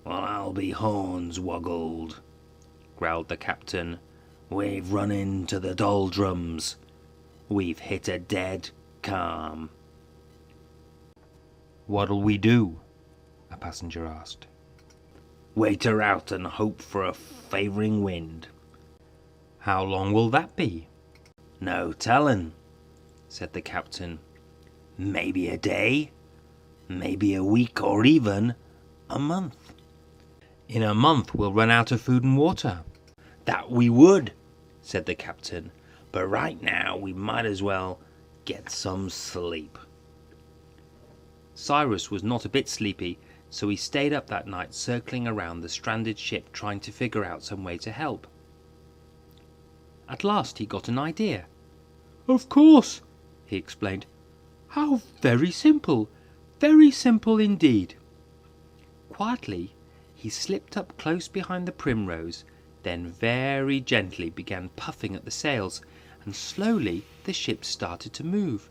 Well, I'll be hornswoggled, growled the captain. We've run into the doldrums. We've hit a dead calm. What'll we do? A passenger asked. Wait her out and hope for a favouring wind. How long will that be? No tellin', said the captain. Maybe a day, maybe a week, or even a month. In a month we'll run out of food and water. That we would, said the captain, but right now we might as well get some sleep. Cyrus was not a bit sleepy, so he stayed up that night circling around the stranded ship trying to figure out some way to help. At last he got an idea. "Of course," he explained. "How very simple indeed." Quietly he slipped up close behind the Primrose, then very gently began puffing at the sails, and slowly the ship started to move.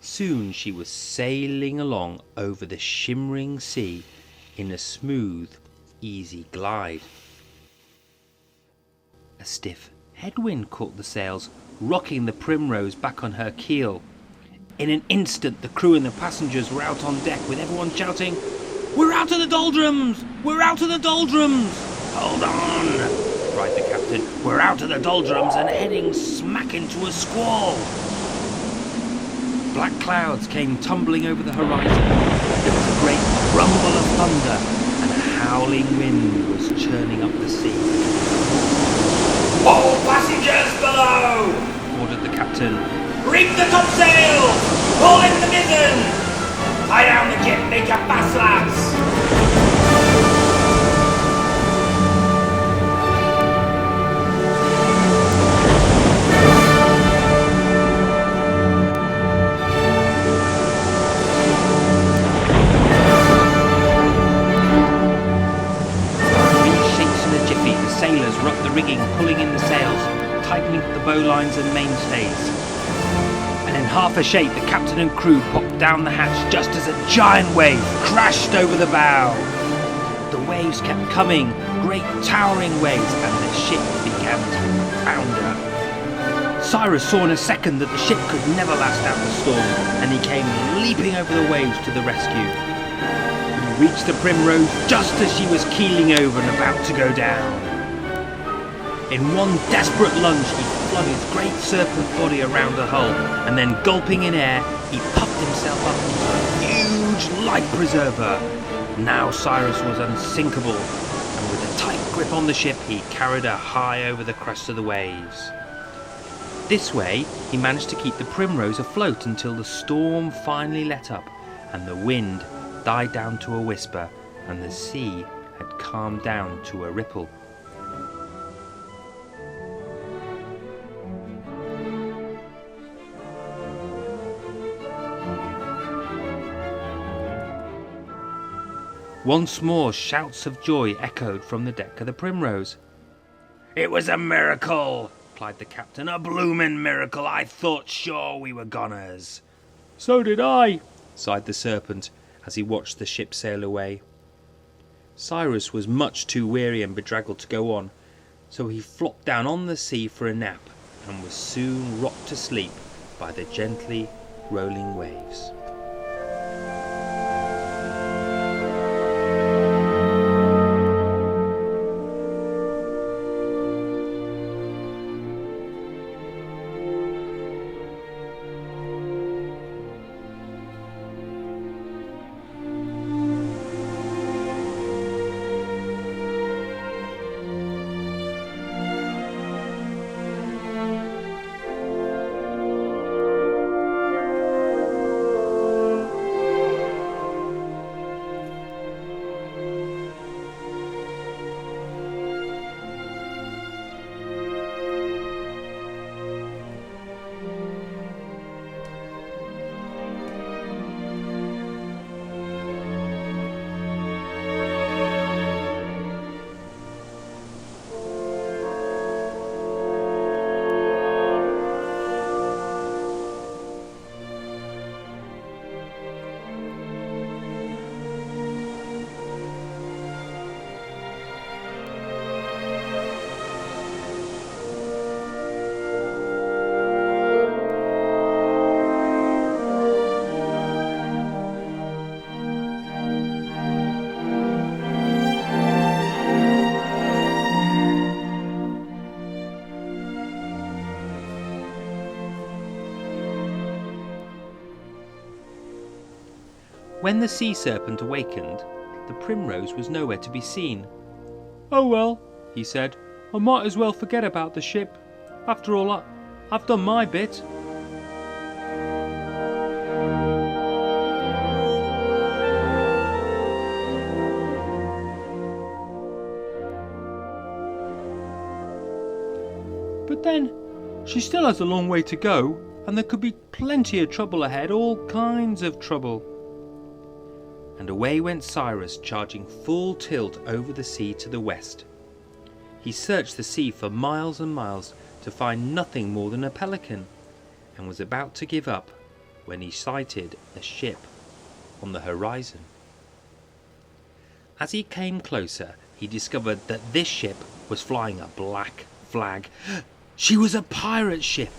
Soon she was sailing along over the shimmering sea in a smooth, easy glide. A stiff headwind caught the sails, rocking the Primrose back on her keel. In an instant the crew and the passengers were out on deck, with everyone shouting, "We're out of the doldrums! We're out of the doldrums!" "Hold on!" cried the captain. "We're out of the doldrums and heading smack into a squall." Black clouds came tumbling over the horizon. There was a great rumble of thunder, and a howling wind was churning up the sea. "All passengers below!" ordered the captain. "Reef the topsails! Haul in the mizzen! Tie down the jib, make a fast, lads!" Sailors were up the rigging, pulling in the sails, tightening up the bowlines and mainstays. And in half a shake, the captain and crew popped down the hatch just as a giant wave crashed over the bow. The waves kept coming, great towering waves, and the ship began to founder. Cyrus saw in a second that the ship could never last out the storm, and he came leaping over the waves to the rescue. He reached the Primrose just as she was keeling over and about to go down. In one desperate lunge, he flung his great serpent body around the hull, and then gulping in air, he puffed himself up into a huge life preserver. Now Cyrus was unsinkable, and with a tight grip on the ship, he carried her high over the crest of the waves. This way, he managed to keep the Primrose afloat until the storm finally let up, and the wind died down to a whisper, and the sea had calmed down to a ripple. Once more shouts of joy echoed from the deck of the Primrose. "It was a miracle!" cried the captain. "A bloomin' miracle! I thought sure we were goners." "So did I," sighed the Serpent as he watched the ship sail away. Cyrus was much too weary and bedraggled to go on, so he flopped down on the sea for a nap and was soon rocked to sleep by the gently rolling waves. When the sea serpent awakened, the primrose was nowhere to be seen. "Oh well," he said, "I might as well forget about the ship. After all, I've done my bit." But then, she still has a long way to go, and there could be plenty of trouble ahead, all kinds of trouble. And away went Cyrus, charging full tilt over the sea to the west. He searched the sea for miles and miles to find nothing more than a pelican, and was about to give up when he sighted a ship on the horizon. As he came closer, he discovered that this ship was flying a black flag. She was a pirate ship.